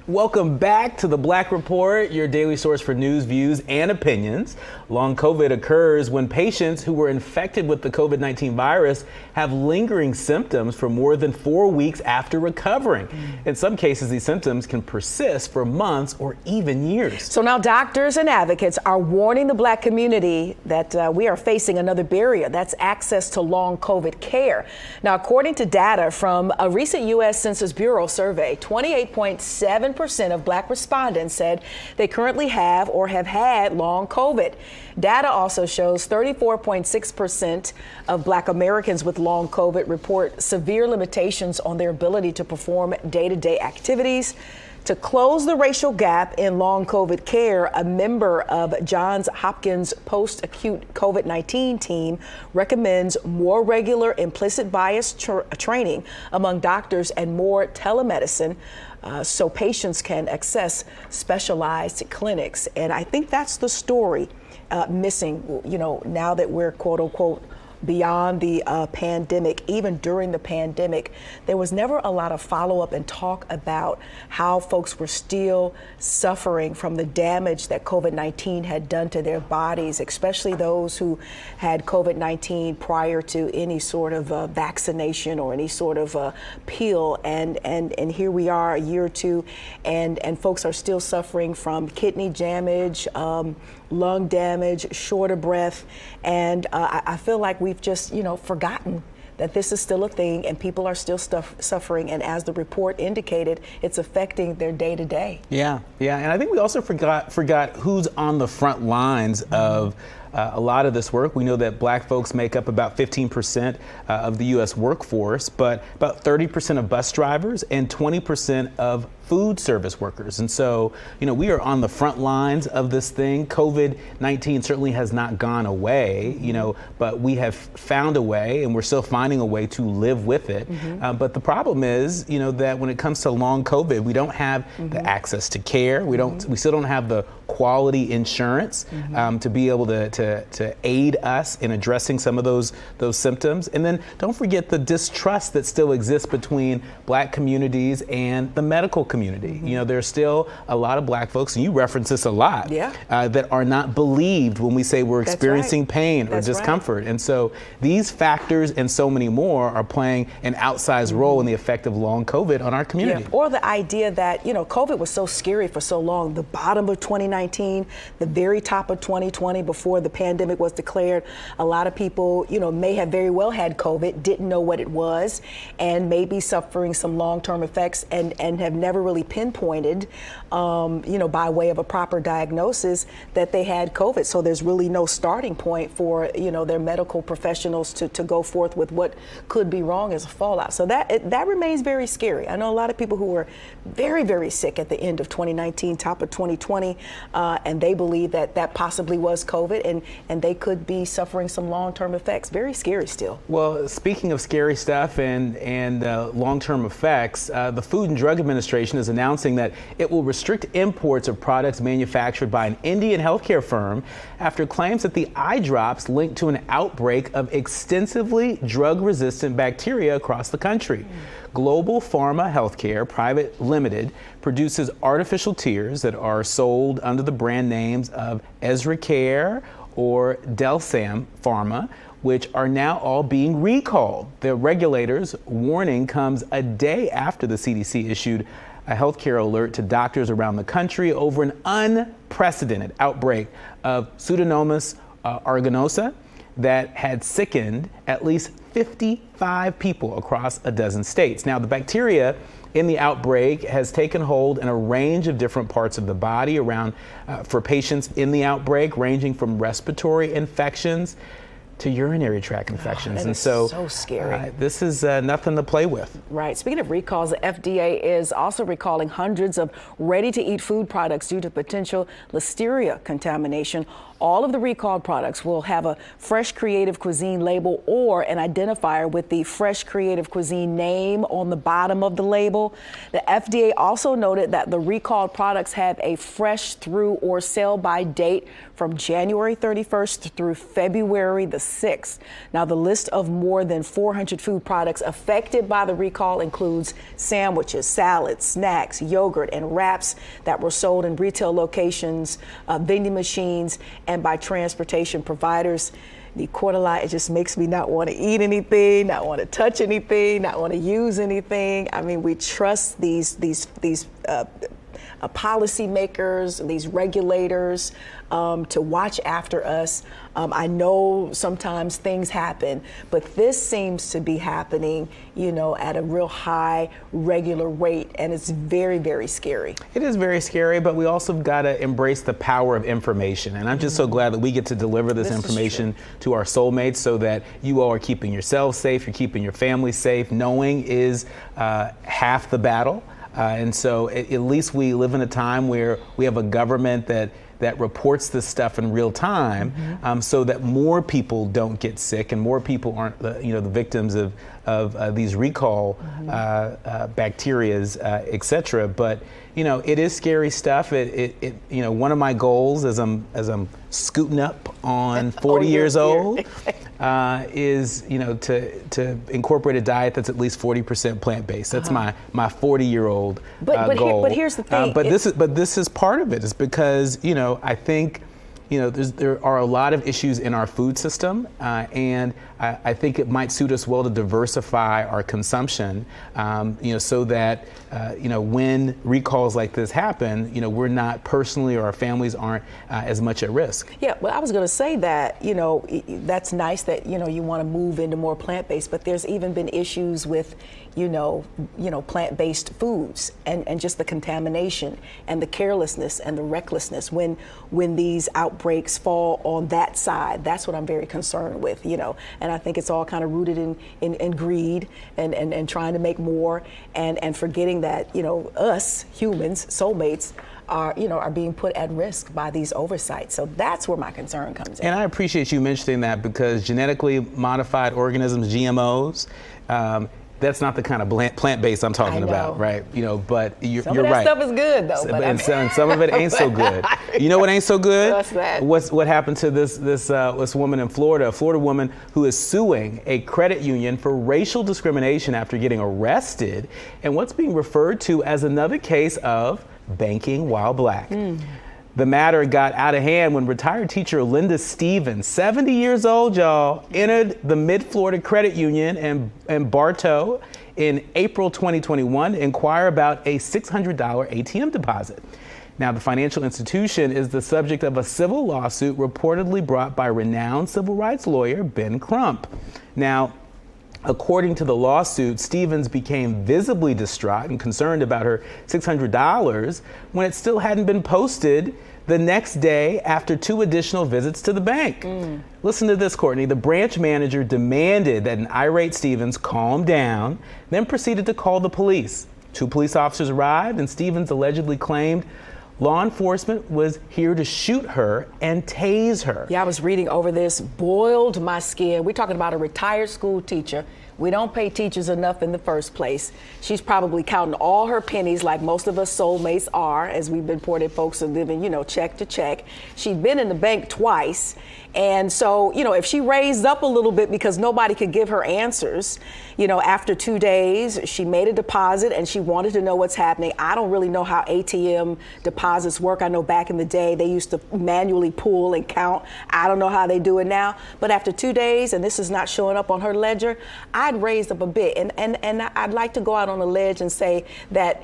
Welcome back to the Black Report, your daily source for news, views, and opinions. Long COVID occurs when patients who were infected with the COVID-19 virus have lingering symptoms for more than 4 weeks after recovering. In some cases, these symptoms can persist for months or even years. So now doctors and advocates are warning the Black community that we are facing another barrier. That's access to long COVID care. Now, according to data from a recent U.S. Census Bureau survey, 28.7% of Black respondents said they currently have or have had long COVID. Data also shows 34.6% of Black Americans with long COVID report severe limitations on their ability to perform day-to-day activities. To close the racial gap in long COVID care, a member of Johns Hopkins post-acute COVID-19 team recommends more regular implicit bias training among doctors and more telemedicine so patients can access specialized clinics. And I think that's the story missing, now that we're quote unquote beyond the pandemic. Even during the pandemic, there was never a lot of follow-up and talk about how folks were still suffering from the damage that COVID-19 had done to their bodies, especially those who had COVID-19 prior to any sort of vaccination or any sort of pill. And here we are a year or two, and folks are still suffering from kidney damage, lung damage, shorter breath, and I feel like we've just, forgotten that this is still a thing and people are still suffering. And as the report indicated, it's affecting their day to day. Yeah. And I think we also forgot who's on the front lines of a lot of this work. We know that Black folks make up about 15% of the U.S. workforce, but about 30% of bus drivers and 20% of food service workers. And so, we are on the front lines of this thing. COVID-19 certainly has not gone away, but we have found a way, and we're still finding a way to live with it. But the problem is, that when it comes to long COVID, we don't have the access to care. We still don't have the quality insurance to be able to aid us in addressing some of those symptoms. And then don't forget the distrust that still exists between Black communities and the medical community. There's still a lot of Black folks, and you reference this a lot, that are not believed when we say we're experiencing pain or discomfort. And so these factors and so many more are playing an outsized role in the effect of long COVID on our community. Or the idea that, COVID was so scary for so long. The bottom of 2019, the very top of 2020, before the pandemic was declared, a lot of people, may have very well had COVID, didn't know what it was, and may be suffering some long-term effects and have never really pinpointed, by way of a proper diagnosis that they had COVID. So there's really no starting point for, their medical professionals to go forth with what could be wrong as a fallout. So that remains very scary. I know a lot of people who were very, very sick at the end of 2019, top of 2020, and they believe that possibly was COVID, and they could be suffering some long-term effects. Very scary still. Well, speaking of scary stuff and long-term effects, the Food and Drug Administration is announcing that it will restrict imports of products manufactured by an Indian healthcare firm after claims that the eye drops linked to an outbreak of extensively drug-resistant bacteria across the country. Global Pharma Healthcare Private Limited produces artificial tears that are sold under the brand names of Ezra Care or Delsam Pharma, which are now all being recalled. The regulators' warning comes a day after the CDC issued a healthcare alert to doctors around the country over an unprecedented outbreak of Pseudomonas aeruginosa that had sickened at least 55 people across a dozen states. Now, the bacteria in the outbreak has taken hold in a range of different parts of the body for patients in the outbreak, ranging from respiratory infections to urinary tract infections. And so scary. This is nothing to play with. Right. Speaking of recalls, the FDA is also recalling hundreds of ready-to-eat food products due to potential listeria contamination. All of the recalled products will have a Fresh Creative Cuisine label or an identifier with the Fresh Creative Cuisine name on the bottom of the label. The FDA also noted that the recalled products have a fresh through or sell by date from January 31st through February the 6th. Now, the list of more than 400 food products affected by the recall includes sandwiches, salads, snacks, yogurt, and wraps that were sold in retail locations, vending machines, and by transportation providers. The E. coli, it just makes me not want to eat anything, not want to touch anything, not want to use anything. I mean, we trust these policymakers, these regulators, to watch after us. I know sometimes things happen, but this seems to be happening, at a real high, regular rate, and it's very, very scary. It is very scary, but we also got to embrace the power of information. And I'm just so glad that we get to deliver this information to our soulmates so that you all are keeping yourselves safe, you're keeping your family safe. Knowing is half the battle. And so at least we live in a time where we have a government that reports this stuff in real time, so that more people don't get sick and more people aren't the victims of these recall bacterias, et cetera. But it is scary stuff. One of my goals as I'm scooting up on 40 years old is to incorporate a diet that's at least 40% plant-based. That's my 40-year-old goal. But here's the thing. But this is part of it. It's because I think there are a lot of issues in our food system, and I think it might suit us well to diversify our consumption, so that when recalls like this happen, we're not personally or our families aren't as much at risk. Yeah, well, I was going to say that that's nice that you want to move into more plant-based, but there's even been issues with plant-based foods and just the contamination and the carelessness and the recklessness when these outbreaks fall on that side. That's what I'm very concerned with, and I think it's all kind of rooted in greed and trying to make more and forgetting that, us humans, soulmates, are being put at risk by these oversights. So that's where my concern comes in. And I appreciate you mentioning that, because genetically modified organisms, GMOs, that's not the kind of plant-based I'm talking about, right? But you're right. Some of that stuff is good, though. And some of it ain't so good. You know what ain't so good? What's that? What happened to this woman in Florida, a Florida woman who is suing a credit union for racial discrimination after getting arrested, and what's being referred to as another case of banking while black. The matter got out of hand when retired teacher Linda Stevens, 70 years old, y'all, entered the Mid-Florida Credit Union and Bartow in April 2021 to inquire about a $600 ATM deposit. Now, the financial institution is the subject of a civil lawsuit reportedly brought by renowned civil rights lawyer Ben Crump. Now, according to the lawsuit, Stevens became visibly distraught and concerned about her $600 when it still hadn't been posted the next day after 2 additional visits to the bank. Listen to this, Courtney. The branch manager demanded that an irate Stevens calm down, then proceeded to call the police. 2 police officers arrived, and Stevens allegedly claimed law enforcement was here to shoot her and tase her. Yeah, I was reading over this, boiled my skin. We're talking about a retired school teacher. We don't pay teachers enough in the first place. She's probably counting all her pennies like most of us soulmates are, as we've been reported folks are living, check to check. She'd been in the bank twice. And so, if she raised up a little bit because nobody could give her answers, after 2 days, she made a deposit and she wanted to know what's happening. I don't really know how ATM deposits work. I know back in the day, they used to manually pull and count. I don't know how they do it now. But after 2 days, and this is not showing up on her ledger, I'd raised up a bit. And I'd like to go out on a ledge and say that,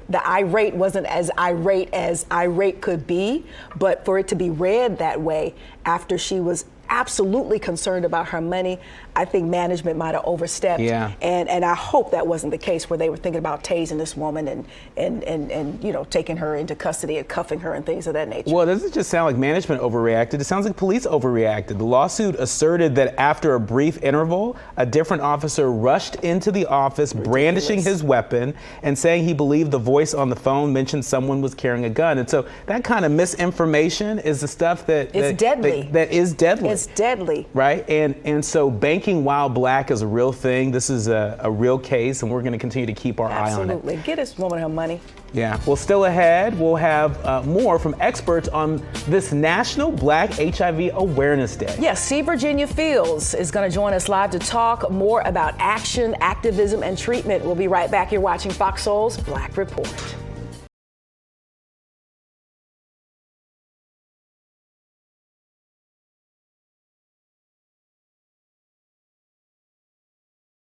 the irate wasn't as irate could be, but for it to be read that way after she was absolutely concerned about her money, I think management might have overstepped. Yeah. And I hope that wasn't the case where they were thinking about tasing this woman and taking her into custody and cuffing her and things of that nature. Well, doesn't it just sound like management overreacted? It sounds like police overreacted. The lawsuit asserted that after a brief interval, a different officer rushed into the office brandishing his weapon and saying he believed the voice on the phone mentioned someone was carrying a gun. And so that kind of misinformation is the stuff that deadly. That is deadly. It's deadly. Right? And so banking while black is a real thing. This is a real case, and we're going to continue to keep our eye on it. Absolutely. Get this woman her money. Yeah. Well, still ahead, we'll have more from experts on this National Black HIV Awareness Day. Yes, C. Virginia Fields is going to join us live to talk more about action, activism, and treatment. We'll be right back. You're watching Fox Soul's Black Report.